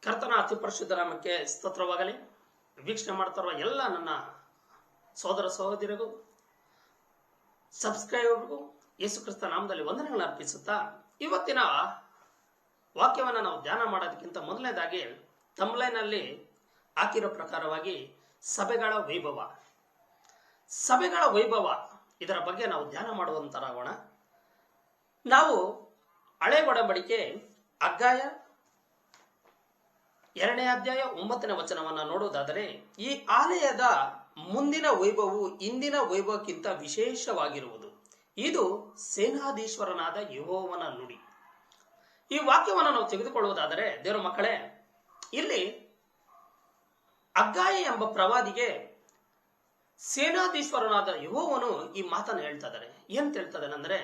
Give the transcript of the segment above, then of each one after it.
ಕರ್ತನ ಅತಿ ಪರಿಶುದ್ಧ ನಾಮಕ್ಕೆ ಸ್ತೋತ್ರವಾಗಲಿ. ವೀಕ್ಷಣೆ ಮಾಡ್ತಾರೋ ಎಲ್ಲ ನನ್ನ ಸೋದರ ಸಹೋದರಿಗೂ ಸಬ್ಸ್ಕ್ರೈಬರ್ಗೂ ಯೇಸು ಕ್ರಿಸ್ತ ನಾಮದಲ್ಲಿ ವಂದನೆಗಳನ್ನು ಅರ್ಪಿಸುತ್ತಾ, ಇವತ್ತಿನ ವಾಕ್ಯವನ್ನು ನಾವು ಧ್ಯಾನ ಮಾಡೋದಕ್ಕಿಂತ ಮೊದಲನೇದಾಗಿ ತಮ್ಲೈನಲ್ಲಿ ಹಾಕಿರೋ ಪ್ರಕಾರವಾಗಿ ಸಭೆಗಳ ವೈಭವ ಇದರ ಬಗ್ಗೆ ನಾವು ಧ್ಯಾನ ಮಾಡುವಂತರಾಗೋಣ. ನಾವು ಹಳೆ ಒಡಂಬಡಿಕೆ ಅಧ್ಯಾಯ 2ನೇ ಅಧ್ಯಾಯ 9ನೇ ವಚನವನ್ನ ನೋಡುವುದಾದರೆ, ಈ ಆಲಯದ ಮುಂದಿನ ವೈಭವವು ಇಂದಿನ ವೈಭವಕ್ಕಿಂತ ವಿಶೇಷವಾಗಿರುವುದು, ಇದು ಸೇನಾಧೀಶ್ವರನಾದ ಯೆಹೋವನ ನುಡಿ. ಈ ವಾಕ್ಯವನ್ನು ನಾವು ತೆಗೆದುಕೊಳ್ಳುವುದಾದರೆ ದೇವರ ಮಕ್ಕಳೇ, ಇಲ್ಲಿ ಹಗ್ಗಾಯ ಎಂಬ ಪ್ರವಾದಿಗೆ ಸೇನಾಧೀಶ್ವರನಾದ ಯೆಹೋವನು ಈ ಮಾತನ್ನು ಹೇಳ್ತಾ ಇದ್ದಾರೆ. ಏನ್ ಹೇಳ್ತಾ ಇದ್ದಾನೆ ಅಂದ್ರೆ,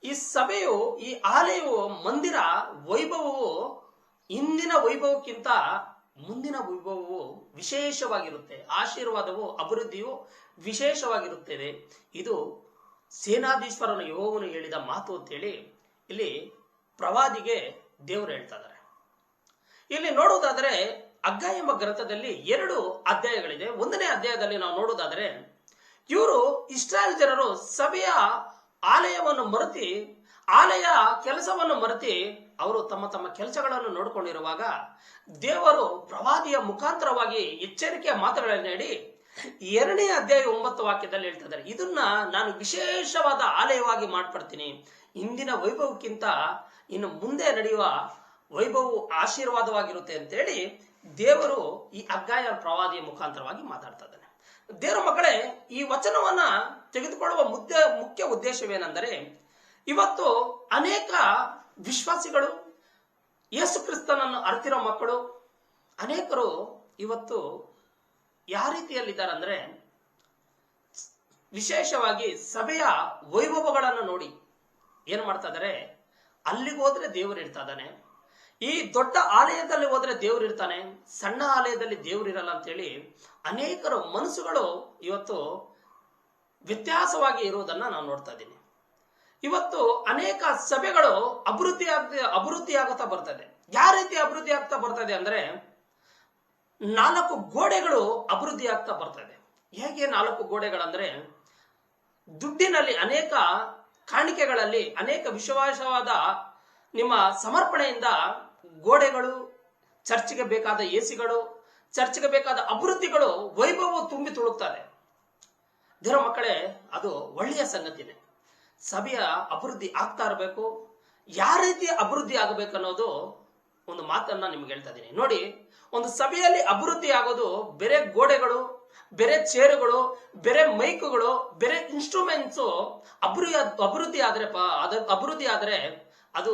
ಈ ಸಭೆಯು, ಈ ಆಲಯವು, ಮಂದಿರ ವೈಭವವು ಇಂದಿನ ವೈಭವಕ್ಕಿಂತ ಮುಂದಿನ ವೈಭವವು ವಿಶೇಷವಾಗಿರುತ್ತೆ, ಆಶೀರ್ವಾದವು, ಅಭಿವೃದ್ಧಿಯು ವಿಶೇಷವಾಗಿರುತ್ತದೆ. ಇದು ಸೇನಾಧೀಶ್ವರನ ಯೆಹೋವನು ಹೇಳಿದ ಮಾತು ಅಂತೇಳಿ ಇಲ್ಲಿ ಪ್ರವಾದಿಗೆ ದೇವರು ಹೇಳ್ತಾ ಇದ್ದಾರೆ. ಇಲ್ಲಿ ನೋಡುವುದಾದರೆ ಹಗ್ಗಾಯ ಎಂಬ ಗ್ರಂಥದಲ್ಲಿ 2 ಅಧ್ಯಾಯಗಳಿದೆ. 1ನೇ ಅಧ್ಯಾಯದಲ್ಲಿ ನಾವು ನೋಡುವುದಾದರೆ, ಇವರು ಇಸ್ರಾಯೇಲ್ ಜನರು ಸಭೆಯ ಆಲಯವನ್ನು ಮರೆತಿ, ಆಲಯ ಕೆಲಸವನ್ನು ಮರೆತಿ ಅವರು ತಮ್ಮ ತಮ್ಮ ಕೆಲಸಗಳನ್ನು ನೋಡಿಕೊಂಡಿರುವಾಗ ದೇವರು ಪ್ರವಾದಿಯ ಮುಖಾಂತರವಾಗಿ ಎಚ್ಚರಿಕೆಯ ಮಾತುಗಳನ್ನು ಹೇಳಿ 2ನೇ ಅಧ್ಯಾಯ 9 ವಾಕ್ಯದಲ್ಲಿ ಹೇಳ್ತಾ ಇದ್ದಾರೆ, ಇದನ್ನ ನಾನು ವಿಶೇಷವಾದ ಆಲಯವಾಗಿ ಮಾಡ್ಪಡ್ತೀನಿ, ಇಂದಿನ ವೈಭವಕ್ಕಿಂತ ಇನ್ನು ಮುಂದೆ ನಡೆಯುವ ವೈಭವವು ಆಶೀರ್ವಾದವಾಗಿರುತ್ತೆ ಅಂತೇಳಿ ದೇವರು ಈ ಹಗ್ಗಾಯ ಪ್ರವಾದಿಯ ಮುಖಾಂತರವಾಗಿ ಮಾತಾಡ್ತಾ ಇದ್ದಾನೆ. ದೇವರ ಮಕ್ಕಳೇ, ಈ ವಚನವನ್ನ ತೆಗೆದುಕೊಳ್ಳುವ ಮುಖ್ಯ ಉದ್ದೇಶವೇನೆಂದರೆ, ಇವತ್ತು ಅನೇಕ ವಿಶ್ವಾಸಿಗಳು, ಯೇಸು ಕ್ರಿಸ್ತನನ್ನು ಅರಿತಿರೋ ಮಕ್ಕಳು ಅನೇಕರು ಇವತ್ತು ಯಾವ ರೀತಿಯಲ್ಲಿದ್ದಾರೆ ಅಂದ್ರೆ, ವಿಶೇಷವಾಗಿ ಸಭೆಯ ವೈಭವಗಳನ್ನು ನೋಡಿ ಏನ್ ಮಾಡ್ತಾ ಇದ್ದಾರೆ, ಅಲ್ಲಿಗೆ ಹೋದ್ರೆ ದೇವರು ಇರ್ತಾ ಇದ್ದಾನೆ, ಈ ದೊಡ್ಡ ಆಲಯದಲ್ಲಿ ಹೋದ್ರೆ ದೇವ್ರು ಇರ್ತಾನೆ, ಸಣ್ಣ ಆಲಯದಲ್ಲಿ ದೇವ್ರು ಇರಲ್ಲ ಅಂತೇಳಿ ಅನೇಕರು ಮನಸ್ಸುಗಳು ಇವತ್ತು ವ್ಯತ್ಯಾಸವಾಗಿ ಇರುವುದನ್ನ ನಾವು ನೋಡ್ತಾ ಇದ್ದೀನಿ. ಇವತ್ತು ಅನೇಕ ಸಭೆಗಳು ಅಭಿವೃದ್ಧಿ ಆಗುತ್ತಾ ಬರ್ತಾ ಇದೆ. ಯಾವ ರೀತಿ ಅಭಿವೃದ್ಧಿ ಆಗ್ತಾ ಬರ್ತಾ ಇದೆ ಅಂದ್ರೆ, 4 ಗೋಡೆಗಳು ಅಭಿವೃದ್ಧಿ ಆಗ್ತಾ ಬರ್ತಾ ಇದೆ. ಹೇಗೆ 4 ಗೋಡೆಗಳಂದ್ರೆ, ದುಡ್ಡಿನಲ್ಲಿ, ಅನೇಕ ಕಾಣಿಕೆಗಳಲ್ಲಿ, ಅನೇಕ ವಿಶ್ವಾಸವಾದ ನಿಮ್ಮ ಸಮರ್ಪಣೆಯಿಂದ ಗೋಡೆಗಳು, ಚರ್ಚ್ಗೆ ಬೇಕಾದ ಎಸಿಗಳು, ಚರ್ಚ್ಗೆ ಬೇಕಾದ ಅಭಿವೃದ್ಧಿಗಳು, ವೈಭವ ತುಂಬಿ ತುಳುಕ್ತಾರೆ. ದೇವರ ಮಕ್ಕಳೇ, ಅದು ಒಳ್ಳೆಯ ಸಂಗತಿನೇ. ಸಭೆಯ ಅಭಿವೃದ್ಧಿ ಆಗ್ತಾ ಇರಬೇಕು. ಯಾವ ರೀತಿ ಅಭಿವೃದ್ಧಿ ಆಗಬೇಕು ಅನ್ನೋದು ಒಂದು ಮಾತನ್ನ ನಿಮ್ಗೆ ಹೇಳ್ತಾ ಇದ್ದೀನಿ. ನೋಡಿ, ಒಂದು ಸಭೆಯಲ್ಲಿ ಅಭಿವೃದ್ಧಿ ಆಗೋದು ಬೇರೆ ಗೋಡೆಗಳು, ಬೇರೆ ಚೇರುಗಳು, ಬೇರೆ ಮೈಕುಗಳು, ಬೇರೆ ಇನ್ಸ್ಟ್ರೂಮೆಂಟ್ಸ್ ಅಭಿವೃದ್ಧಿ ಆದ್ರೆ ಅದು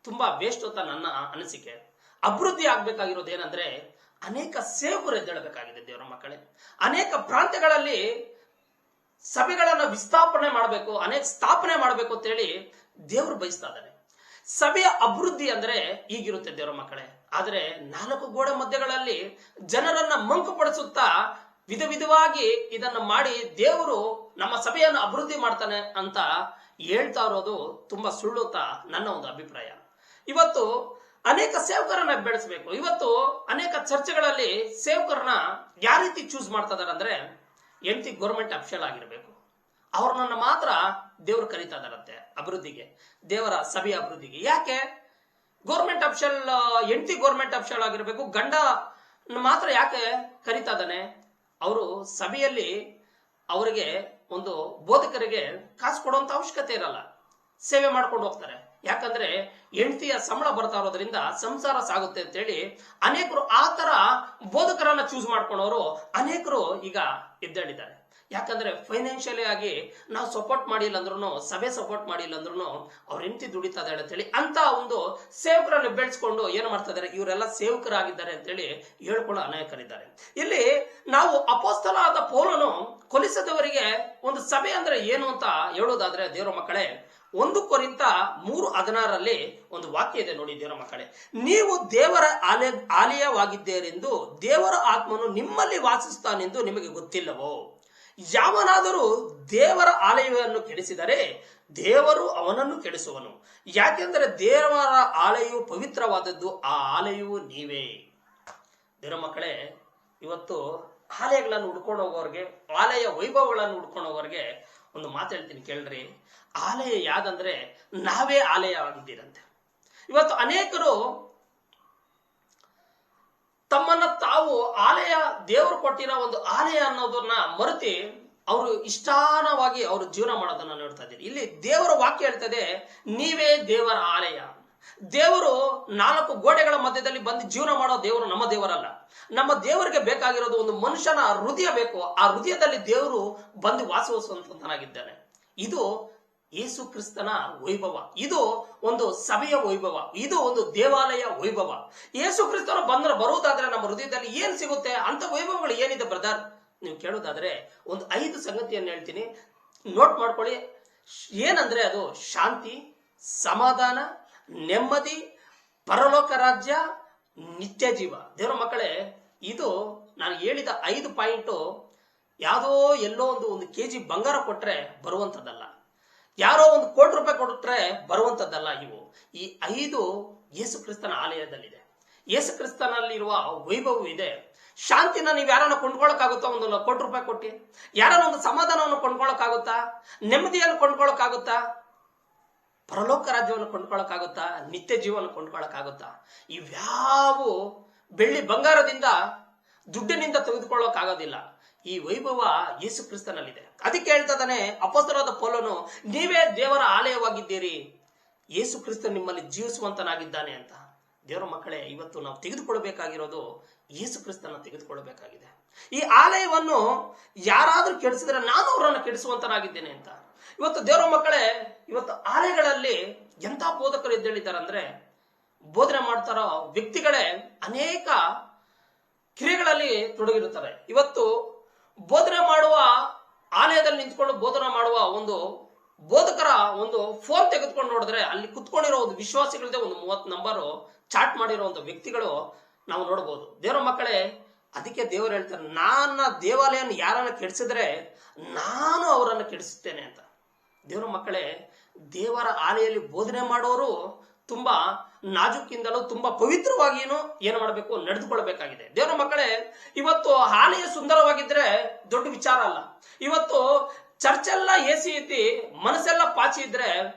ತುಂಬಾ ವೇಸ್ಟ್ ಅಂತ ನನ್ನ ಅನಿಸಿಕೆ. ಅಭಿವೃದ್ಧಿ ಆಗ್ಬೇಕಾಗಿರೋದು ಏನಂದ್ರೆ, ಅನೇಕ ಸೇವಕರು ಎದ್ದೇಳಬೇಕಾಗಿದೆ. ದೇವರ ಮಕ್ಕಳೇ, ಅನೇಕ ಪ್ರಾಂತ್ಯಗಳಲ್ಲಿ ಸಭೆಗಳನ್ನ ವಿಸ್ಥಾಪನೆ ಮಾಡಬೇಕು, ಅನೇಕ ಸ್ಥಾಪನೆ ಮಾಡಬೇಕು ಅಂತ ಹೇಳಿ ದೇವರು ಬಯಸ್ತಾ ಇದ್ದಾರೆ. ಸಭೆಯ ಅಭಿವೃದ್ಧಿ ಅಂದ್ರೆ ಈಗಿರುತ್ತೆ ದೇವರ ಮಕ್ಕಳೇ. ಆದ್ರೆ 4 ಗೋಡೆ ಮಧ್ಯಗಳಲ್ಲಿ ಜನರನ್ನ ಮಂಕುಪಡಿಸುತ್ತಾ ವಿಧವಾಗಿ ಇದನ್ನ ಮಾಡಿ ದೇವರು ನಮ್ಮ ಸಭೆಯನ್ನು ಅಭಿವೃದ್ಧಿ ಮಾಡ್ತಾನೆ ಅಂತ ಹೇಳ್ತಾ ಇರೋದು ತುಂಬಾ ಸುಳ್ಳು ಅಂತ ನನ್ನ ಒಂದು ಅಭಿಪ್ರಾಯ. ಇವತ್ತು ಅನೇಕ ಸೇವಕರನ್ನ ಬೆಳೆಸಬೇಕು. ಇವತ್ತು ಅನೇಕ ಚರ್ಚೆಗಳಲ್ಲಿ ಸೇವಕರನ್ನ ಯಾವ ರೀತಿ ಚೂಸ್ ಮಾಡ್ತಾ ಇದಾರೆ ಅಂದ್ರೆ, ಎಂಟಿ ಗೌರ್ಮೆಂಟ್ ಅಫಿಷಿಯಲ್ ಆಗಿರ್ಬೇಕು, ಅವ್ರನ್ನ ಮಾತ್ರ ದೇವರು ಕರೀತಾ ಇದಾರಂತೆ ಅಭಿವೃದ್ಧಿಗೆ, ದೇವರ ಸಭೆಯ ಅಭಿವೃದ್ಧಿಗೆ. ಯಾಕೆ ಗೌರ್ಮೆಂಟ್ ಅಫಿಷಿಯಲ್, ಎಂಟಿ ಗೌರ್ಮೆಂಟ್ ಅಫಿಷಿಯಲ್ ಆಗಿರ್ಬೇಕು, ಗಂಡ ಮಾತ್ರ ಯಾಕೆ ಕರೀತಾ ಇದ್ದಾನೆ? ಅವರು ಸಭೆಯಲ್ಲಿ ಅವರಿಗೆ ಒಂದು ಬೋಧಕರಿಗೆ ಕಾಸು ಕೊಡುವಂತ ಅವಶ್ಯಕತೆ ಇರಲ್ಲ, ಸೇವೆ ಮಾಡ್ಕೊಂಡು ಹೋಗ್ತಾರೆ. ಯಾಕಂದ್ರೆ ಹೆಂಡತಿಯ ಸಂಬಳ ಬರ್ತಾ ಇರೋದ್ರಿಂದ ಸಂಸಾರ ಸಾಗುತ್ತೆ ಅಂತ ಹೇಳಿ ಅನೇಕರು ಆ ತರ ಬೋಧಕರನ್ನ ಚೂಸ್ ಮಾಡ್ಕೊಂಡವರು ಅನೇಕರು ಈಗ ಎದ್ದೇಳಿದ್ದಾರೆ. ಯಾಕಂದ್ರೆ ಫೈನಾನ್ಷಿಯಲಿ ಆಗಿ ನಾವು ಸಪೋರ್ಟ್ ಮಾಡಿಲ್ಲ ಅಂದ್ರೂ, ಸಭೆ ಸಪೋರ್ಟ್ ಮಾಡಿಲ್ಲ ಅಂದ್ರೂ ಅವ್ರ ಹೆಂಡತಿ ದುಡಿತಾ ಇದ್ದಾಳೆ ಅಂತ ಹೇಳಿ ಅಂತ ಒಂದು ಸೇವಕರನ್ನು ಬೆಳೆಸ್ಕೊಂಡು ಏನ್ ಮಾಡ್ತಾ ಇದಾರೆ, ಇವರೆಲ್ಲ ಸೇವಕರಾಗಿದ್ದಾರೆ ಅಂತ ಹೇಳಿ ಹೇಳ್ಕೊಳ್ಳೋ ಅನೇಕರಿದ್ದಾರೆ. ಇಲ್ಲಿ ನಾವು ಅಪೊಸ್ತಲನಾದ ಪೌಲನು ಕೊಲಿಸದವರಿಗೆ ಒಂದು ಸಭೆ ಅಂದ್ರೆ ಏನು ಅಂತ ಹೇಳೋದಾದ್ರೆ, ದೇವರ ಮಕ್ಕಳೇ, 1 ಕೊರಿಂಥ 3:16 ಒಂದು ವಾಕ್ಯ ಇದೆ ನೋಡಿ. ದೇವರ ಮಕ್ಕಳೇ, ನೀವು ದೇವರ ಆಲಯವಾಗಿದ್ದೀರೆಂದು ದೇವರ ಆತ್ಮನು ನಿಮ್ಮಲ್ಲಿ ವಾಸಿಸ್ತಾನೆಂದು ನಿಮಗೆ ಗೊತ್ತಿಲ್ಲವೋ? ಯಾವನಾದರೂ ದೇವರ ಆಲಯವನ್ನು ಕೆಡಿಸಿದರೆ ದೇವರು ಅವನನ್ನು ಕೆಡಿಸುವನು. ಯಾಕೆಂದರೆ ದೇವರ ಆಲಯವು ಪವಿತ್ರವಾದದ್ದು, ಆ ಆಲಯವು ನೀವೇ. ದೇವರ ಮಕ್ಕಳೇ, ಇವತ್ತು ಆಲಯಗಳನ್ನು ಹುಡ್ಕೊಂಡು ಹೋಗೋರಿಗೆ, ಆಲಯ ವೈಭವಗಳನ್ನು ಹುಡ್ಕೊಂಡು ಹೋಗೋರಿಗೆ ಒಂದು ಮಾತು ಹೇಳ್ತೀನಿ ಕೇಳ್ರಿ. ಆಲಯ ಯಾವ್ದಂದ್ರೆ ನಾವೇ ಆಲಯ ಆಗಿದ್ದೀರಂತೆ. ಇವತ್ತು ಅನೇಕರು ತಮ್ಮನ್ನ ತಾವು ಆಲಯ, ದೇವರು ಕೊಟ್ಟಿರೋ ಒಂದು ಆಲಯ ಅನ್ನೋದನ್ನ ಮರೆತಿ ಅವರು ಇಷ್ಟಾನವಾಗಿ ಅವರು ಜೀವನ ಮಾಡೋದನ್ನ ನೋಡ್ತಾ ಇದ್ದೀರಿ. ಇಲ್ಲಿ ದೇವರ ವಾಕ್ಯ ಹೇಳ್ತದೆ, ನೀವೇ ದೇವರ ಆಲಯ. ದೇವರು 4 ಗೋಡೆಗಳ ಮಧ್ಯದಲ್ಲಿ ಬಂದು ಜೀವನ ಮಾಡೋ ದೇವರು ನಮ್ಮ ದೇವರಲ್ಲ. ನಮ್ಮ ದೇವರಿಗೆ ಬೇಕಾಗಿರೋದು ಒಂದು ಮನುಷ್ಯನ ಹೃದಯ ಬೇಕು. ಆ ಹೃದಯದಲ್ಲಿ ದೇವರು ಬಂದು ವಾಸಿಸುವಂತನಾಗಿದ್ದಾನೆ. ಇದು ಯೇಸು ಕ್ರಿಸ್ತನ ವೈಭವ. ಇದು ಒಂದು ಸಭೆಯ ವೈಭವ. ಇದು ಒಂದು ದೇವಾಲಯ ವೈಭವ. ಯೇಸು ಕ್ರಿಸ್ತನು ಬರುವುದಾದ್ರೆ ನಮ್ಮ ಹೃದಯದಲ್ಲಿ ಏನ್ ಸಿಗುತ್ತೆ ಅಂತ ವೈಭವಗಳು ಏನಿದೆ ಬ್ರದರ್? ನೀವು ಕೇಳೋದಾದ್ರೆ ಒಂದು 5 ಸಂಗತಿಯನ್ನು ಹೇಳ್ತೀನಿ, ನೋಟ್ ಮಾಡ್ಕೊಳ್ಳಿ. ಏನಂದ್ರೆ ಅದು ಶಾಂತಿ, ಸಮಾಧಾನ, ನೆಮ್ಮದಿ, ಪರಲೋಕ ರಾಜ್ಯ, ನಿತ್ಯ ಜೀವ. ದೇವರ ಮಕ್ಕಳೇ, ಇದು ನಾನು ಹೇಳಿದ 5 ಪಾಯಿಂಟು ಯಾವುದೋ ಎಲ್ಲೋ ಒಂದು KG ಬಂಗಾರ ಕೊಟ್ರೆ ಬರುವಂತದ್ದಲ್ಲ, ಯಾರೋ ಒಂದು ಕೋಟಿ ರೂಪಾಯಿ ಕೊಟ್ರೆ ಬರುವಂತದ್ದಲ್ಲ. ಈ 5 ಯೇಸು ಕ್ರಿಸ್ತನ ಆಲಯದಲ್ಲಿದೆ. ಯೇಸು ಕ್ರಿಸ್ತನಲ್ಲಿರುವ ವೈಭವ ಇದೆ. ಶಾಂತಿನ ನೀವು ಯಾರನ್ನ ಕೊಂಡ್ಕೊಳಕ್ಕಾಗುತ್ತಾ? 1 ಕೋಟಿ ರೂಪಾಯಿ ಕೊಟ್ಟಿ ಯಾರನ್ನ ಒಂದು ಸಮಾಧಾನವನ್ನು ಕೊಂಡ್ಕೊಳಕ್ಕಾಗುತ್ತಾ? ನೆಮ್ಮದಿಯನ್ನು ಕೊಂಡ್ಕೊಳಕ್ಕಾಗುತ್ತಾ? ಪರಲೋಕ ರಾಜ್ಯವನ್ನು ಕೊಂಡ್ಕೊಳಕ್ಕಾಗುತ್ತಾ? ನಿತ್ಯ ಜೀವನ ಕೊಂಡ್ಕೊಳಕ್ಕಾಗುತ್ತಾ? ಇವ್ಯಾವು ಬೆಳ್ಳಿ ಬಂಗಾರದಿಂದ, ದುಡ್ಡಿನಿಂದ ತೆಗೆದುಕೊಳ್ಳೋಕ್ಕಾಗೋದಿಲ್ಲ. ಈ ವೈಭವ ಯೇಸು ಕ್ರಿಸ್ತನಲ್ಲಿದೆ. ಅದಕ್ಕೆ ಹೇಳ್ತದಾನೆ ಅಪೊಸ್ತಲನಾದ ಪೌಲನು, ನೀವೇ ದೇವರ ಆಲಯವಾಗಿದ್ದೀರಿ, ಯೇಸು ಕ್ರಿಸ್ತ ನಿಮ್ಮಲ್ಲಿ ಜೀವಿಸುವಂತನಾಗಿದ್ದಾನೆ ಅಂತ. ದೇವರ ಮಕ್ಕಳೇ, ಇವತ್ತು ನಾವು ತೆಗೆದುಕೊಳ್ಳಬೇಕಾಗಿರೋದು ಯೇಸು ಕ್ರಿಸ್ತನ ತೆಗೆದುಕೊಳ್ಳಬೇಕಾಗಿದೆ. ಈ ಆಲಯವನ್ನು ಯಾರಾದ್ರೂ ಕೆಡಿಸಿದ್ರೆ ನಾನು ಅವರನ್ನು ಕೆಡಿಸುವಂತನಾಗಿದ್ದೇನೆ ಅಂತ. ಇವತ್ತು ದೇವರ ಮಕ್ಕಳೇ, ಇವತ್ತು ಆಲಯಗಳಲ್ಲಿ ಎಂತ ಬೋಧಕರು ಎದ್ದೇಳಿದ್ದಾರೆ ಅಂದ್ರೆ, ಬೋಧನೆ ಮಾಡ್ತಾರೋ ವ್ಯಕ್ತಿಗಳೇ ಅನೇಕ ಕ್ರಿಯೆಗಳಲ್ಲಿ ತೊಡಗಿರುತ್ತಾರೆ. ಇವತ್ತು ಬೋಧನೆ ಮಾಡುವ ಆಲಯದಲ್ಲಿ ನಿಂತ್ಕೊಂಡು ಬೋಧನೆ ಮಾಡುವ ಒಂದು ಬೋಧಕರ ಒಂದು ಫೋನ್ ತೆಗೆದುಕೊಂಡು ನೋಡಿದ್ರೆ ಅಲ್ಲಿ ಕುತ್ಕೊಂಡಿರೋ ಒಂದು ವಿಶ್ವಾಸಿಗಳದೇ ಒಂದು 30 ನಂಬರು ಚಾಟ್ ಮಾಡಿರೋ ಒಂದು ವ್ಯಕ್ತಿಗಳು ನಾವು ನೋಡಬಹುದು. ದೇವರ ಮಕ್ಕಳೇ, ಅದಕ್ಕೆ ದೇವರು ಹೇಳ್ತಾರೆ, ನನ್ನ ದೇವಾಲಯನ ಯಾರನ್ನ ಕೆಡಿಸಿದ್ರೆ ನಾನು ಅವರನ್ನು ಕೆಡಿಸುತ್ತೇನೆ ಅಂತ. ದೇವರ ಮಕ್ಕಳೇ, ದೇವರ ಆಲಯದಲ್ಲಿ ಬೋಧನೆ ಮಾಡೋರು ತುಂಬಾ ನಾಜುಕಿಂದಲೂ ತುಂಬಾ ಪವಿತ್ರವಾಗಿಯೂ ಏನು ಮಾಡಬೇಕು, ನಡೆದುಕೊಳ್ಬೇಕಾಗಿದೆ. ದೇವರ ಮಕ್ಕಳೇ, ಇವತ್ತು ಆಲಯ ಸುಂದರವಾಗಿದ್ರೆ ದೊಡ್ಡ ವಿಚಾರ ಅಲ್ಲ. ಇವತ್ತು ಚರ್ಚ್ ಎಲ್ಲ AC ಇದ್ದು ಮನಸ್ಸೆಲ್ಲ ಪಾಚಿ ಇದ್ರೆ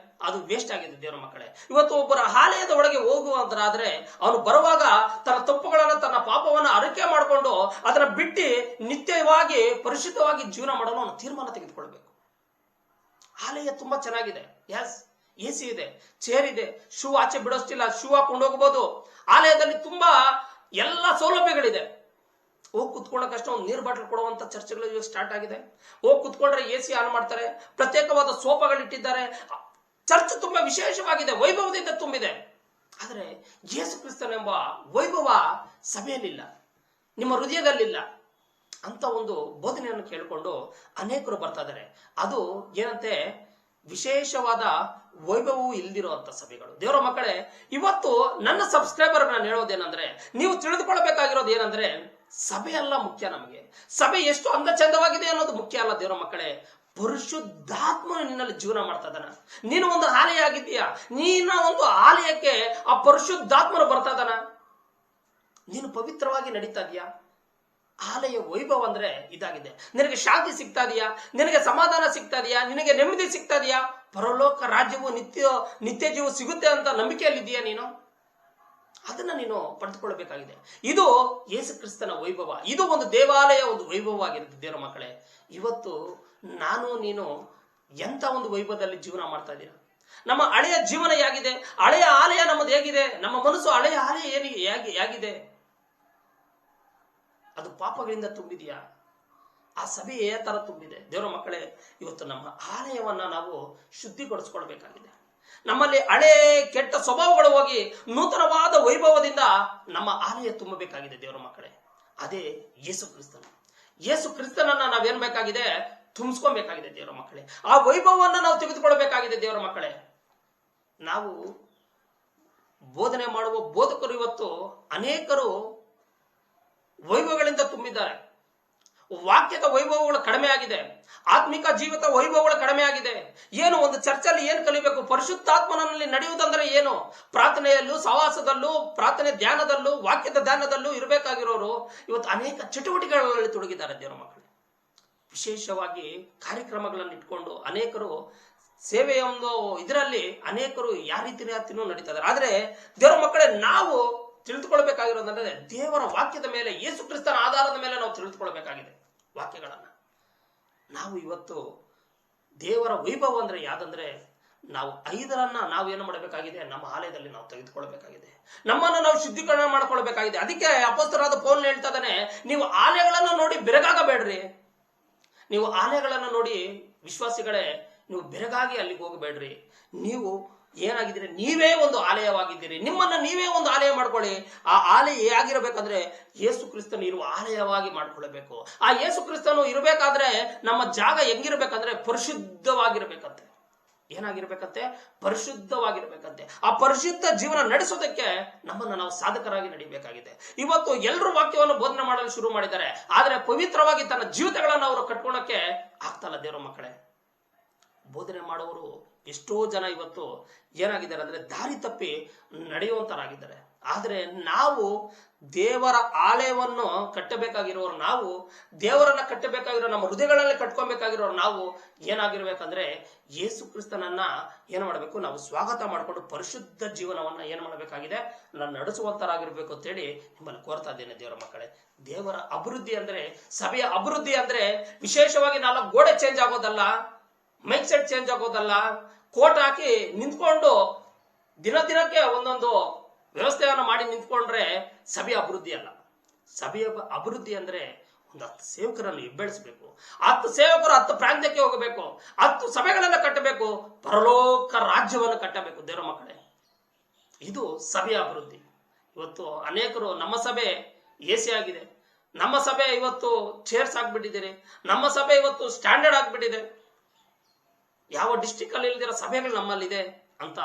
ಅದು ವೇಸ್ಟ್ ಆಗಿದೆ. ದೇವರ ಮಕ್ಕಳೇ, ಇವತ್ತು ಒಬ್ಬರ ಆಲಯದ ಒಳಗೆ ಹೋಗುವಂತಾದ್ರೆ ಅವನು ಬರುವಾಗ ತನ್ನ ತಪ್ಪುಗಳನ್ನ, ತನ್ನ ಪಾಪವನ್ನ ಅರಿಕೆ ಮಾಡಿಕೊಂಡು ಅದನ್ನ ಬಿಟ್ಟು ನಿತ್ಯವಾಗಿ ಪರಿಶುದ್ಧವಾಗಿ ಜೀವನ ಮಾಡಲು ಅವನು ತೀರ್ಮಾನ ತೆಗೆದುಕೊಳ್ಬೇಕು. ಆಲಯ ತುಂಬಾ ಚೆನ್ನಾಗಿದೆ. ಎಸ್, AC ಇದೆ, ಚೇರ್ ಇದೆ, ಶೂ ಆಚೆ ಬಿಡೋಷ್ಟಿಲ್ಲ, ಶೂ ಹಾಕೊಂಡು ಹೋಗಬಹುದು. ಆಲಯದಲ್ಲಿ ತುಂಬಾ ಎಲ್ಲ ಸೌಲಭ್ಯಗಳಿದೆ. ಹೋಗಿ ಕುತ್ಕೊಳ್ಳೋಕಷ್ಟ ಒಂದು ನೀರು ಬಾಟಲ್ ಕೊಡುವಂತ ಚರ್ಚ್ಗಳು ಸ್ಟಾರ್ಟ್ ಆಗಿದೆ. ಹೋಗಿ ಕುತ್ಕೊಂಡ್ರೆ AC ಆನ್ ಮಾಡ್ತಾರೆ, ಪ್ರತ್ಯೇಕವಾದ ಸೋಫಾಗಳಿಟ್ಟಿದ್ದಾರೆ. ಚರ್ಚ್ ತುಂಬಾ ವಿಶೇಷವಾಗಿದೆ, ವೈಭವದಿಂದ ತುಂಬಿದೆ. ಆದ್ರೆ ಯೇಸು ಕ್ರಿಸ್ತನೆಂಬ ವೈಭವ ಸಭೆಯಲ್ಲಿಲ್ಲ, ನಿಮ್ಮ ಹೃದಯದಲ್ಲಿಲ್ಲ ಅಂತ ಒಂದು ಬೋಧನೆಯನ್ನು ಕೇಳಿಕೊಂಡು ಅನೇಕರು ಬರ್ತಾ ಇದ್ದಾರೆ. ಅದು ಏನಂತೆ, ವಿಶೇಷವಾದ ವೈಭವವು ಇಲ್ದಿರುವಂತ ಸಭೆಗಳು. ದೇವರ ಮಕ್ಕಳೇ, ಇವತ್ತು ನನ್ನ ಸಬ್ಸ್ಕ್ರೈಬರ್ ನಾನು ಹೇಳೋದೇನಂದ್ರೆ, ನೀವು ತಿಳಿದುಕೊಳ್ಬೇಕಾಗಿರೋದು ಏನಂದ್ರೆ, ಸಭೆ ಅಲ್ಲ ಮುಖ್ಯ ನಮಗೆ. ಸಭೆ ಎಷ್ಟು ಅಂಗಚಂದವಾಗಿದೆ ಅನ್ನೋದು ಮುಖ್ಯ ಅಲ್ಲ. ದೇವರ ಮಕ್ಕಳೇ, ಪರಿಶುದ್ಧಾತ್ಮನು ನಿನ್ನಲ್ಲಿ ಜೀವನ ಮಾಡ್ತಾ ಇದ್ದಾನ. ನೀನು ಒಂದು ಆಲಯ ಆಗಿದ್ದೀಯಾ, ನೀನ ಒಂದು ಆಲಯಕ್ಕೆ ಆ ಪರಿಶುದ್ಧಾತ್ಮನು ಬರ್ತಾ ಇದ್ದಾನ. ನೀನು ಪವಿತ್ರವಾಗಿ ನಡೀತಾ ಇದೀಯಾ? ಆಲಯ ವೈಭವ ಅಂದ್ರೆ ಇದಾಗಿದೆ. ನಿನಗೆ ಶಾಂತಿ ಸಿಗ್ತಾ ಇದೆಯಾ? ನಿನಗೆ ಸಮಾಧಾನ ಸಿಗ್ತಾ ಇದೆಯಾ? ನಿನಗೆ ನೆಮ್ಮದಿ ಸಿಗ್ತಾ ಇದೆಯಾ? ಪರಲೋಕ ರಾಜ್ಯವು ನಿತ್ಯ ಜೀವ ಸಿಗುತ್ತೆ ಅಂತ ನಂಬಿಕೆಯಲ್ಲಿದ್ದೀಯಾ ನೀನು? ಅದನ್ನ ನೀನು ಪಡೆದುಕೊಳ್ಳಬೇಕಾಗಿದೆ. ಇದು ಯೇಸು ಕ್ರಿಸ್ತನ ವೈಭವ. ಇದು ಒಂದು ದೇವಾಲಯ, ಒಂದು ವೈಭವ ಆಗಿರುತ್ತೆ. ದೇವರ ಮಕ್ಕಳೇ, ಇವತ್ತು ನಾನು ನೀನು ಎಂತ ಒಂದು ವೈಭವದಲ್ಲಿ ಜೀವನ ಮಾಡ್ತಾ ಇದ್ದೀರಾ? ನಮ್ಮ ಹಳೆಯ ಜೀವನ ಹೇಗಿದೆ? ಹಳೆಯ ಆಲಯ ನಮ್ಮದು ಹೇಗಿದೆ? ನಮ್ಮ ಮನಸ್ಸು ಹಳೆಯ ಆಲಯ ಹೇಗಿದೆ? ಅದು ಪಾಪಗಳಿಂದ ತುಂಬಿದೆಯಾ? ಆ ಸಭೆ ಯಾವ ತರ ತುಂಬಿದೆ? ದೇವರ ಮಕ್ಕಳೇ, ಇವತ್ತು ನಮ್ಮ ಆಲಯವನ್ನ ನಾವು ಶುದ್ಧಿಗೊಳಿಸ್ಕೊಳ್ಬೇಕಾಗಿದೆ. ನಮ್ಮಲ್ಲಿ ಹಳೆ ಕೆಟ್ಟ ಸ್ವಭಾವಗಳು ಹೋಗಿ ನೂತನವಾದ ವೈಭವದಿಂದ ನಮ್ಮ ಆಲಯ ತುಂಬಬೇಕಾಗಿದೆ. ದೇವರ ಮಕ್ಕಳೇ, ಅದೇ ಯೇಸು ಕ್ರಿಸ್ತನ. ಯೇಸು ಕ್ರಿಸ್ತನನ್ನ ನಾವೇನ್ ಬೇಕಾಗಿದೆ? ತುಂಬಿಸ್ಕೊಬೇಕಾಗಿದೆ. ದೇವರ ಮಕ್ಕಳೇ, ಆ ವೈಭವವನ್ನ ನಾವು ತೆಗೆದುಕೊಳ್ಬೇಕಾಗಿದೆ. ದೇವರ ಮಕ್ಕಳೇ, ನಾವು ಬೋಧನೆ ಮಾಡುವ ಬೋಧಕರು ಇವತ್ತು ಅನೇಕರು ವೈಭವಗಳಿಂದ ತುಂಬಿದ್ದಾರೆ. ವಾಕ್ಯದ ವೈಭವಗಳು ಕಡಿಮೆ ಆಗಿದೆ, ಆತ್ಮಿಕ ಜೀವಿತ ವೈಭವಗಳು ಕಡಿಮೆ ಆಗಿದೆ. ಏನು ಒಂದು ಚರ್ಚಲ್ಲಿ ಏನು ಕಲಿಬೇಕು? ಪರಿಶುದ್ಧಾತ್ಮನಲ್ಲಿ ನಡೆಯುವುದಂದ್ರೆ ಏನು? ಪ್ರಾರ್ಥನೆಯಲ್ಲೂ, ಸಹವಾಸದಲ್ಲೂ, ಪ್ರಾರ್ಥನೆ ಧ್ಯಾನದಲ್ಲೂ, ವಾಕ್ಯದ ಧ್ಯಾನದಲ್ಲೂ ಇರಬೇಕಾಗಿರೋರು ಇವತ್ತು ಅನೇಕ ಚಟುವಟಿಕೆಗಳಲ್ಲಿ ತೊಡಗಿದ್ದಾರೆ ದೇವರ ಮಕ್ಕಳು. ವಿಶೇಷವಾಗಿ ಕಾರ್ಯಕ್ರಮಗಳನ್ನು ಇಟ್ಕೊಂಡು ಅನೇಕರು ಸೇವೆಯ ಒಂದು ಇದರಲ್ಲಿ ಅನೇಕರು ಯಾವ ರೀತಿನೂ ನಡೀತಾ ಇದ್ದಾರೆ. ಆದ್ರೆ ದೇವರ ಮಕ್ಕಳೇ, ನಾವು ತಿಳಿದುಕೊಳ್ಬೇಕಾಗಿರೋದಂದ್ರೆ ದೇವರ ವಾಕ್ಯದ ಮೇಲೆ, ಯೇಸು ಕ್ರಿಸ್ತನ ಆಧಾರದ ಮೇಲೆ ನಾವು ತಿಳಿದುಕೊಳ್ಬೇಕಾಗಿದೆ ವಾಕ್ಯಗಳನ್ನ. ನಾವು ಇವತ್ತು ದೇವರ ವೈಭವ ಅಂದ್ರೆ ಯಾವ್ದಂದ್ರೆ, ನಾವು 5ರನ್ನ ನಾವು ಏನು ಮಾಡಬೇಕಾಗಿದೆ? ನಮ್ಮ ಆಲಯದಲ್ಲಿ ನಾವು ತೆಗೆದುಕೊಳ್ಬೇಕಾಗಿದೆ. ನಮ್ಮನ್ನು ನಾವು ಶುದ್ಧೀಕರಣ ಮಾಡ್ಕೊಳ್ಬೇಕಾಗಿದೆ. ಅದಕ್ಕೆ ಅಪೊಸ್ತಲರಾದ ಪೌಲನು ಹೇಳ್ತಾ ಇದ್ದಾನೆ, ನೀವು ಆಲಯಗಳನ್ನು ನೋಡಿ ಬೆರಗಾಗಬೇಡ್ರಿ. ನೀವು ಆಲಯಗಳನ್ನು ನೋಡಿ ವಿಶ್ವಾಸಿಗಳೇ, ನೀವು ಬೆರಗಾಗಿ ಅಲ್ಲಿಗೆ ಹೋಗಬೇಡ್ರಿ. ನೀವು ಏನಾಗಿದ್ದೀರಿ? ನೀವೇ ಒಂದು ಆಲಯವಾಗಿದ್ದೀರಿ. ನಿಮ್ಮನ್ನ ನೀವೇ ಒಂದು ಆಲಯ ಮಾಡ್ಕೊಳ್ಳಿ. ಆ ಆಲಯ ಹೇಗಿರಬೇಕಂದ್ರೆ ಯೇಸು ಕ್ರಿಸ್ತನು ಇರುವ ಆಲಯವಾಗಿ ಮಾಡ್ಕೊಳ್ಬೇಕು. ಆ ಯೇಸು ಕ್ರಿಸ್ತನು ಇರಬೇಕಾದ್ರೆ ನಮ್ಮ ಜಾಗ ಹೆಂಗಿರ್ಬೇಕಂದ್ರೆ ಪರಿಶುದ್ಧವಾಗಿರ್ಬೇಕಂತೆ. ಏನಾಗಿರ್ಬೇಕಂತೆ? ಪರಿಶುದ್ಧವಾಗಿರ್ಬೇಕಂತೆ. ಆ ಪರಿಶುದ್ಧ ಜೀವನ ನಡೆಸೋದಕ್ಕೆ ನಮ್ಮನ್ನು ನಾವು ಸಾಧಕರಾಗಿ ನಡಿಬೇಕಾಗಿದೆ. ಇವತ್ತು ಎಲ್ಲರೂ ವಾಕ್ಯವನ್ನು ಬೋಧನೆ ಮಾಡಲು ಶುರು ಮಾಡಿದ್ದಾರೆ, ಆದ್ರೆ ಪವಿತ್ರವಾಗಿ ತನ್ನ ಜೀವಿತಗಳನ್ನು ಅವರು ಕಟ್ಕೊಳಕ್ಕೆ ಆಗ್ತಲ್ಲ ದೇವರ ಮಕ್ಕಳೇ. ಬೋಧನೆ ಮಾಡುವವರು ಎಷ್ಟೋ ಜನ ಇವತ್ತು ಏನಾಗಿದ್ದಾರೆ ಅಂದ್ರೆ ದಾರಿ ತಪ್ಪಿ ನಡೆಯುವಂತರಾಗಿದ್ದಾರೆ. ಆದ್ರೆ ನಾವು ದೇವರ ಆಲಯವನ್ನು ಕಟ್ಟಬೇಕಾಗಿರೋರು, ನಾವು ದೇವರನ್ನ ಕಟ್ಟಬೇಕಾಗಿರೋ, ನಮ್ಮ ಹೃದಯಗಳಲ್ಲಿ ಕಟ್ಕೊಬೇಕಾಗಿರೋರು ನಾವು ಏನಾಗಿರ್ಬೇಕಂದ್ರೆ ಯೇಸು ಕ್ರಿಸ್ತನನ್ನ ಏನ್ ಮಾಡ್ಬೇಕು? ನಾವು ಸ್ವಾಗತ ಮಾಡಿಕೊಂಡು ಪರಿಶುದ್ಧ ಜೀವನವನ್ನ ಏನ್ ಮಾಡಬೇಕಾಗಿದೆ? ನಾನು ನಡೆಸುವಂತರಾಗಿರ್ಬೇಕು ಅಂತೇಳಿ ನಿಮ್ಮಲ್ಲಿ ಕೋರ್ತಾ ಇದ್ದೇನೆ ದೇವರ ಮಕ್ಕಳೇ. ದೇವರ ಅಭಿವೃದ್ಧಿ ಅಂದ್ರೆ, ಸಭೆಯ ಅಭಿವೃದ್ಧಿ ಅಂದ್ರೆ ವಿಶೇಷವಾಗಿ 4 ಗೋಡೆ ಚೇಂಜ್ ಆಗೋದಲ್ಲ, ಮೈಕ್ ಸೆಟ್ ಚೇಂಜ್ ಆಗೋದಲ್ಲ, ಕೋಟ್ ಹಾಕಿ ನಿಂತ್ಕೊಂಡು ದಿನಕ್ಕೆ ಒಂದೊಂದು ವ್ಯವಸ್ಥೆಯನ್ನು ಮಾಡಿ ನಿಂತ್ಕೊಂಡ್ರೆ ಸಭೆಯ ಅಭಿವೃದ್ಧಿ ಅಲ್ಲ. ಸಭೆಯ ಅಭಿವೃದ್ಧಿ ಅಂದ್ರೆ ಒಂದು 10 ಸೇವಕರನ್ನು ಎಬ್ಬೆಳಿಸಬೇಕು, 10 ಸೇವಕರು 10 ಪ್ರಾಂತ್ಯಕ್ಕೆ ಹೋಗಬೇಕು, 10 ಸಭೆಗಳನ್ನ ಕಟ್ಟಬೇಕು, ಪರಲೋಕ ರಾಜ್ಯವನ್ನು ಕಟ್ಟಬೇಕು ದೇವರ ಮಕ್ಕಳೇ. ಇದು ಸಭೆಯ ಅಭಿವೃದ್ಧಿ. ಇವತ್ತು ಅನೇಕರು ನಮ್ಮ ಸಭೆ ಎಸಿ ಆಗಿದೆ, ನಮ್ಮ ಸಭೆ ಇವತ್ತು ಚೇರ್ಸ್ ಆಗ್ಬಿಟ್ಟಿದ್ದೀರಿ, ನಮ್ಮ ಸಭೆ ಇವತ್ತು ಸ್ಟ್ಯಾಂಡರ್ಡ್ ಆಗ್ಬಿಟ್ಟಿದೆ, ಯಾವ ಡಿಸ್ಟಿಕ್ ಅಲ್ಲಿ ಇಲ್ದಿರೋ ಸಭೆಗಳು ನಮ್ಮಲ್ಲಿದೆ ಅಂತ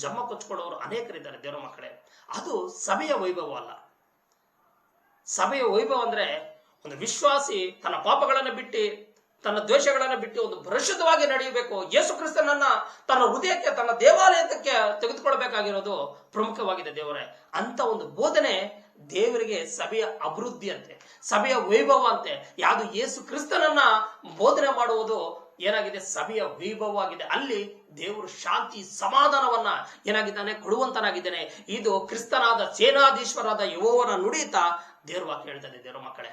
ಜಮ್ಮ ಕೊಚ್ಕೊಳ್ಳೋರು ಅನೇಕರಿದ್ದಾರೆ ದೇವರ ಮಕ್ಕಳೇ. ಅದು ಸಭೆಯ ವೈಭವ ಅಲ್ಲ. ಸಭೆಯ ವೈಭವ ಅಂದ್ರೆ ಒಂದು ವಿಶ್ವಾಸಿ ತನ್ನ ಪಾಪಗಳನ್ನು ಬಿಟ್ಟು, ತನ್ನ ದ್ವೇಷಗಳನ್ನು ಬಿಟ್ಟು ಒಂದು ಪರಿಶುದ್ಧವಾಗಿ ನಡೆಯಬೇಕು. ಯೇಸು ಕ್ರಿಸ್ತನನ್ನ ತನ್ನ ಹೃದಯಕ್ಕೆ, ತನ್ನ ದೇವಾಲಯಕ್ಕೆ ತೆಗೆದುಕೊಳ್ಬೇಕಾಗಿರೋದು ಪ್ರಮುಖವಾಗಿದೆ ದೇವರೇ. ಅಂತ ಒಂದು ಬೋಧನೆ ದೇವರಿಗೆ ಸಭೆಯ ಅಭಿವೃದ್ಧಿ ಅಂತೆ, ಸಭೆಯ ವೈಭವ ಅಂತೆ. ಯಾವುದು ಯೇಸು ಕ್ರಿಸ್ತನನ್ನ ಬೋಧನೆ ಮಾಡುವುದು ಏನಾಗಿದೆ? ಸಭೆಯ ವೈಭವ ಆಗಿದೆ. ಅಲ್ಲಿ ದೇವರು ಶಾಂತಿ ಸಮಾಧಾನವನ್ನ ಏನಾಗಿದ್ದಾನೆ? ಕೊಡುವಂತನಾಗಿದ್ದಾನೆ. ಇದು ಕ್ರಿಸ್ತನಾದ ಸೇನಾಧೀಶ್ವರಾದ ಯೆಹೋವನ ನುಡಿತ ದೇವರ ವಾಕ್ಯ ಹೇಳ್ತಾ ಇದೆ ದೇವರ ಮಕ್ಕಳೇ.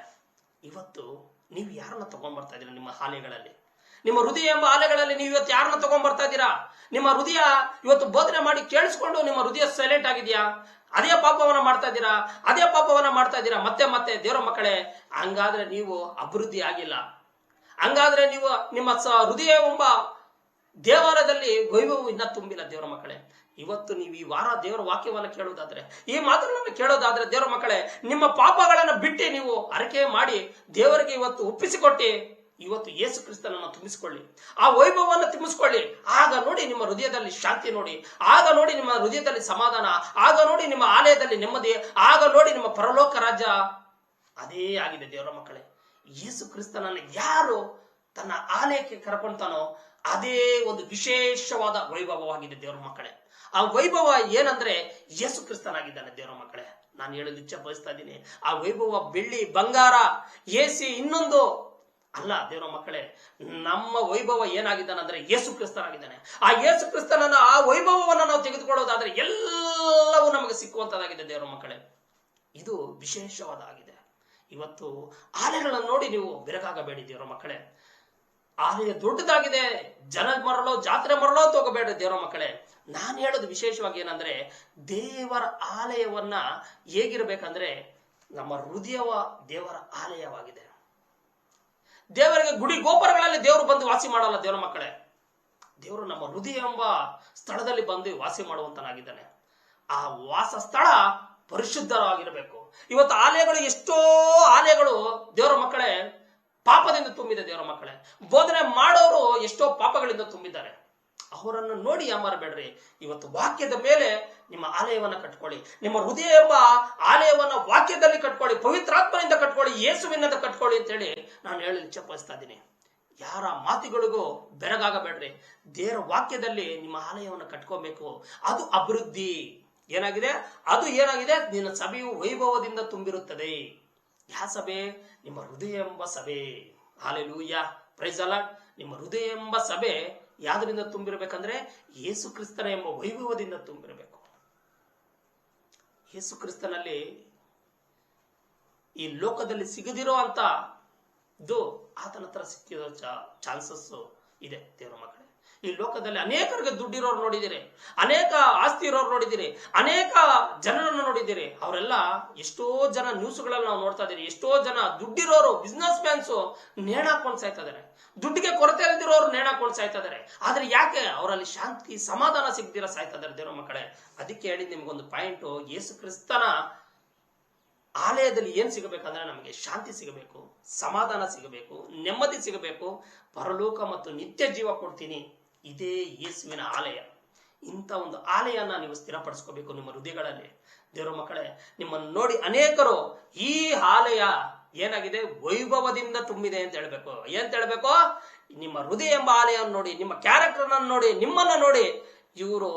ಇವತ್ತು ನೀವು ಯಾರನ್ನ ತಗೊಂಡ್ಬರ್ತಾ ಇದ್ದೀರಾ ನಿಮ್ಮ ಆಲಯಗಳಲ್ಲಿ? ನಿಮ್ಮ ಹೃದಯ ಎಂಬ ಆಲಯಗಳಲ್ಲಿ ನೀವು ಇವತ್ತು ಯಾರನ್ನ ತಗೊಂಡ್ಬರ್ತಾ ಇದ್ದೀರಾ? ನಿಮ್ಮ ಹೃದಯ ಇವತ್ತು ಬೋಧನೆ ಮಾಡಿ ಕೇಳಿಸ್ಕೊಂಡು ನಿಮ್ಮ ಹೃದಯ ಸೈಲೆಂಟ್ ಆಗಿದೆಯಾ? ಅದೇ ಪಾಪವನ್ನ ಮಾಡ್ತಾ ಇದ್ದೀರಾ, ಅದೇ ಪಾಪವನ್ನ ಮಾಡ್ತಾ ಇದ್ದೀರಾ ಮತ್ತೆ ಮತ್ತೆ ದೇವರ ಮಕ್ಕಳೇ. ಹಂಗಾದ್ರೆ ನೀವು ಅಭಿವೃದ್ಧಿ ಆಗಿಲ್ಲ. ಹಂಗಾದ್ರೆ ನೀವು ನಿಮ್ಮ ಹೃದಯ ಎಂಬ ದೇವಾಲಯದಲ್ಲಿ ವೈಭವ ಇನ್ನ ತುಂಬಿಲ್ಲ ದೇವರ ಮಕ್ಕಳೇ. ಇವತ್ತು ನೀವು ಈ ವಾರ ದೇವರ ವಾಕ್ಯವನ್ನು ಕೇಳುವುದಾದ್ರೆ, ಈ ಮಾತುಗಳನ್ನು ಕೇಳೋದಾದ್ರೆ ದೇವರ ಮಕ್ಕಳೇ, ನಿಮ್ಮ ಪಾಪಗಳನ್ನು ಬಿಟ್ಟು ನೀವು ಅರಕೆ ಮಾಡಿ ದೇವರಿಗೆ ಇವತ್ತು ಒಪ್ಪಿಸಿಕೊಟ್ಟಿ ಇವತ್ತು ಯೇಸು ಕ್ರಿಸ್ತನನ್ನು ತುಂಬಿಸಿಕೊಳ್ಳಿ, ಆ ವೈಭವವನ್ನು ತುಂಬಿಸಿಕೊಳ್ಳಿ. ಆಗ ನೋಡಿ ನಿಮ್ಮ ಹೃದಯದಲ್ಲಿ ಶಾಂತಿ, ನೋಡಿ ಆಗ ನೋಡಿ ನಿಮ್ಮ ಹೃದಯದಲ್ಲಿ ಸಮಾಧಾನ, ಆಗ ನೋಡಿ ನಿಮ್ಮ ಆಲಯದಲ್ಲಿ ನೆಮ್ಮದಿ, ಆಗ ನೋಡಿ ನಿಮ್ಮ ಪರಲೋಕ ರಾಜ್ಯ ಅದೇ ಆಗಿದೆ ದೇವರ ಮಕ್ಕಳೇ. ಯೇಸು ಕ್ರಿಸ್ತನನ್ನು ಯಾರು ತನ್ನ ಆಲಯಕ್ಕೆ ಕರ್ಕೊಂತಾನೋ ಅದೇ ಒಂದು ವಿಶೇಷವಾದ ವೈಭವವಾಗಿದೆ ದೇವರ ಮಕ್ಕಳೇ. ಆ ವೈಭವ ಏನಂದ್ರೆ ಯೇಸು ಕ್ರಿಸ್ತನಾಗಿದ್ದಾನೆ ದೇವರ ಮಕ್ಕಳೇ. ನಾನು ಹೇಳಲು ಇಚ್ಛೆ ಬಯಸ್ತಾ ಇದ್ದೀನಿ, ಆ ವೈಭವ ಬೆಳ್ಳಿ ಬಂಗಾರ ಎಸಿ ಇನ್ನೊಂದು ಅಲ್ಲ ದೇವರ ಮಕ್ಕಳೇ. ನಮ್ಮ ವೈಭವ ಏನಾಗಿದ್ದಾನಂದ್ರೆ ಯೇಸು ಕ್ರಿಸ್ತನಾಗಿದ್ದಾನೆ. ಆ ಯೇಸು ಕ್ರಿಸ್ತನನ್ನ, ಆ ವೈಭವವನ್ನು ನಾವು ತೆಗೆದುಕೊಳ್ಳೋದಾದ್ರೆ ಎಲ್ಲವೂ ನಮಗೆ ಸಿಕ್ಕುವಂತದಾಗಿದೆ ದೇವರ ಮಕ್ಕಳೇ. ಇದು ವಿಶೇಷವಾದಾಗಿದೆ. ಇವತ್ತು ಆಲಯಗಳನ್ನು ನೋಡಿ ನೀವು ಬೆರಗಾಗಬೇಡಿ ದೇವರ ಮಕ್ಕಳೇ. ಆಲಯ ದೊಡ್ಡದಾಗಿದೆ, ಜನ ಮರಳೋ ಜಾತ್ರೆ ಮರಳೋ ತಗೋಬೇಡ ದೇವರ ಮಕ್ಕಳೇ. ನಾನು ಹೇಳೋದು ವಿಶೇಷವಾಗಿ ಏನಂದ್ರೆ, ದೇವರ ಆಲಯವನ್ನ ಹೇಗಿರ್ಬೇಕಂದ್ರೆ ನಮ್ಮ ಹೃದಯವ ದೇವರ ಆಲಯವಾಗಿದೆ. ದೇವರಿಗೆ ಗುಡಿ ಗೋಪುರಗಳಲ್ಲಿ ದೇವರು ಬಂದು ವಾಸಿ ಮಾಡಲ್ಲ ದೇವರ ಮಕ್ಕಳೇ. ದೇವರು ನಮ್ಮ ಹೃದಯ ಎಂಬ ಸ್ಥಳದಲ್ಲಿ ಬಂದು ವಾಸಿ ಮಾಡುವಂತನಾಗಿದ್ದಾನೆ. ಆ ವಾಸ ಸ್ಥಳ ಪರಿಶುದ್ಧವಾಗಿರಬೇಕು. ಇವತ್ತು ಆಲಯಗಳು, ಎಷ್ಟೋ ಆಲಯಗಳು ದೇವರ ಮಕ್ಕಳೇ ಪಾಪದಿಂದ ತುಂಬಿದೆ ದೇವರ ಮಕ್ಕಳೇ. ಬೋಧನೆ ಮಾಡೋರು ಎಷ್ಟೋ ಪಾಪಗಳಿಂದ ತುಂಬಿದ್ದಾರೆ. ಅವರನ್ನು ನೋಡಿ ಯಾಮಾರಬೇಡ್ರಿ. ಇವತ್ತು ವಾಕ್ಯದ ಮೇಲೆ ನಿಮ್ಮ ಆಲಯವನ್ನ ಕಟ್ಕೊಳ್ಳಿ. ನಿಮ್ಮ ಹೃದಯ ಎಂಬ ಆಲಯವನ್ನ ವಾಕ್ಯದಲ್ಲಿ ಕಟ್ಕೊಳ್ಳಿ, ಪವಿತ್ರಾತ್ಮನಿಂದ ಕಟ್ಕೊಳ್ಳಿ, ಯೇಸುವಿನಿಂದ ಕಟ್ಕೊಳ್ಳಿ ಅಂತೇಳಿ ನಾನು ಹೇಳಿ ಇಚ್ಛೆಪಡಿಸ್ತಾ ಇದ್ದೀನಿ. ಯಾರ ಮಾತುಗಳಿಗೂ ಬೆರಗಾಗಬೇಡ್ರಿ. ದೇವರ ವಾಕ್ಯದಲ್ಲಿ ನಿಮ್ಮ ಆಲಯವನ್ನು ಕಟ್ಕೋಬೇಕು. ಅದು ಅಭಿವೃದ್ಧಿ ಏನಾಗಿದೆ, ಅದು ಏನಾಗಿದೆ, ನಿನ್ನ ಸಭೆಯು ವೈಭವದಿಂದ ತುಂಬಿರುತ್ತದೆ. ಯಾವ ಸಭೆ? ನಿಮ್ಮ ಹೃದಯ ಎಂಬ ಸಭೆ. Hallelujah, praise the Lord. ನಿಮ್ಮ ಹೃದಯ ಎಂಬ ಸಭೆ ಯಾವ್ದರಿಂದ ತುಂಬಿರಬೇಕಂದ್ರೆ ಯೇಸು ಕ್ರಿಸ್ತನ ಎಂಬ ವೈಭವದಿಂದ ತುಂಬಿರಬೇಕು. ಯೇಸು ಕ್ರಿಸ್ತನಲ್ಲಿ ಈ ಲೋಕದಲ್ಲಿ ಸಿಗದಿರೋ ಅಂತ ಇದು ಆತನ ಹತ್ರ ಸಿಕ್ಕಿರೋ ಚಾನ್ಸಸ್ ಇದೆ. ದೇವರ ಮಕ್ಕಳೇ, ಈ ಲೋಕದಲ್ಲಿ ಅನೇಕರಿಗೆ ದುಡ್ಡಿರೋರು ನೋಡಿದಿರಿ, ಅನೇಕ ಆಸ್ತಿ ಇರೋರು ನೋಡಿದಿರಿ, ಅನೇಕ ಜನರನ್ನು ನೋಡಿದಿರಿ. ಅವರೆಲ್ಲ ಎಷ್ಟೋ ಜನ ನ್ಯೂಸ್ಗಳಲ್ಲಿ ನಾವು ನೋಡ್ತಾ ಇದ್ದೀರಿ. ಎಷ್ಟೋ ಜನ ದುಡ್ಡಿರೋರು ಬಿಸ್ನೆಸ್ ಮ್ಯಾನ್ಸು ನೇಣಾಕೊಂಡು ಸಾಯ್ತಾ ಇದಾರೆ. ದುಡ್ಡಿಗೆ ಕೊರತೆ ಇಲ್ದಿರೋರು ನೇಣಾಕೊಂಡು ಸಾಯ್ತಾ ಇದಾರೆ. ಆದ್ರೆ ಯಾಕೆ? ಅವರಲ್ಲಿ ಶಾಂತಿ ಸಮಾಧಾನ ಸಿಗ್ದಿರ ಸಾಯ್ತಾ ಇದಾರೆ. ದೇವರ ಮಕ್ಕಳೇ, ಅದಕ್ಕೆ ಹೇಳಿದ್ ನಿಮ್ಗೊಂದು ಪಾಯಿಂಟ್, ಯೇಸು ಕ್ರಿಸ್ತನ ಆಲಯದಲ್ಲಿ ಏನ್ ಸಿಗಬೇಕಂದ್ರೆ ನಮಗೆ ಶಾಂತಿ ಸಿಗಬೇಕು, ಸಮಾಧಾನ ಸಿಗಬೇಕು, ನೆಮ್ಮದಿ ಸಿಗಬೇಕು, ಪರಲೋಕ ಮತ್ತು ನಿತ್ಯ ಜೀವ ಕೊಡ್ತೀನಿ. ಇದೇ ಯೇಸುವಿನ ಆಲಯ. ಇಂಥ ಒಂದು ಆಲಯನ ನೀವು ಸ್ಥಿರಪಡಿಸ್ಕೋಬೇಕು ನಿಮ್ಮ ಹೃದಯಗಳಲ್ಲಿ. ದೇವರ ಮಕ್ಕಳೇ, ನಿಮ್ಮನ್ನು ನೋಡಿ ಅನೇಕರು ಈ ಆಲಯ ಏನಾಗಿದೆ, ವೈಭವದಿಂದ ತುಂಬಿದೆ ಅಂತ ಹೇಳ್ಬೇಕು. ಏನ್ ಹೇಳ್ಬೇಕು? ನಿಮ್ಮ ಹೃದಯ ಎಂಬ ಆಲಯವನ್ನು ನೋಡಿ, ನಿಮ್ಮ ಕ್ಯಾರೆಕ್ಟರ್ನ ನೋಡಿ, ನಿಮ್ಮನ್ನ ನೋಡಿ ಇವರು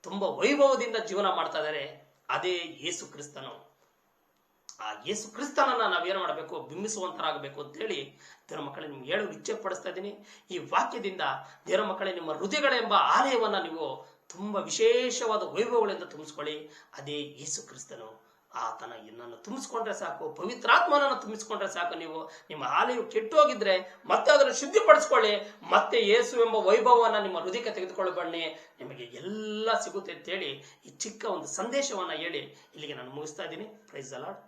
ತುಂಬಾ ವೈಭವದಿಂದ ಜೀವನ ಮಾಡ್ತಾ ಇದ್ದಾರೆ. ಅದೇ ಯೇಸು ಕ್ರಿಸ್ತನು. ಆ ಯೇಸು ಕ್ರಿಸ್ತನನ್ನ ನಾವೇನು ಮಾಡಬೇಕು? ಬಿಂಬಿಸುವಂತರಾಗಬೇಕು ಅಂತ ಹೇಳಿ ದೇವರ ಮಕ್ಕಳೇ ನಿಮ್ಗೆ ಹೇಳಲು ಇಚ್ಛೆ ಪಡಿಸ್ತಾ ಇದ್ದೀನಿ. ಈ ವಾಕ್ಯದಿಂದ ದೇವರ ಮಕ್ಕಳೇ, ನಿಮ್ಮ ಹೃದಯಗಳೆಂಬ ಆಲಯವನ್ನ ನೀವು ತುಂಬಾ ವಿಶೇಷವಾದ ವೈಭವಗಳಿಂದ ತುಂಬಿಸ್ಕೊಳ್ಳಿ. ಅದೇ ಯೇಸು ಕ್ರಿಸ್ತನು. ಆತನ ಇನ್ನನ್ನು ತುಂಬಿಸ್ಕೊಂಡ್ರೆ ಸಾಕು, ಪವಿತ್ರಾತ್ಮನನ್ನು ತುಂಬಿಸ್ಕೊಂಡ್ರೆ ಸಾಕು. ನೀವು ನಿಮ್ಮ ಆಲಯವು ಕೆಟ್ಟೋಗಿದ್ರೆ ಮತ್ತೆ ಅದನ್ನು ಶುದ್ಧಿಪಡಿಸ್ಕೊಳ್ಳಿ. ಮತ್ತೆ ಯೇಸು ಎಂಬ ವೈಭವವನ್ನ ನಿಮ್ಮ ಹೃದಯಕ್ಕೆ ತೆಗೆದುಕೊಳ್ಳಿ, ಬನ್ನಿ, ನಿಮಗೆ ಎಲ್ಲ ಸಿಗುತ್ತೆ ಅಂತೇಳಿ ಈ ಚಿಕ್ಕ ಒಂದು ಸಂದೇಶವನ್ನ ಹೇಳಿ ಇಲ್ಲಿಗೆ ನಾನು ಮುಗಿಸ್ತಾ ಇದ್ದೀನಿ. Praise the lord.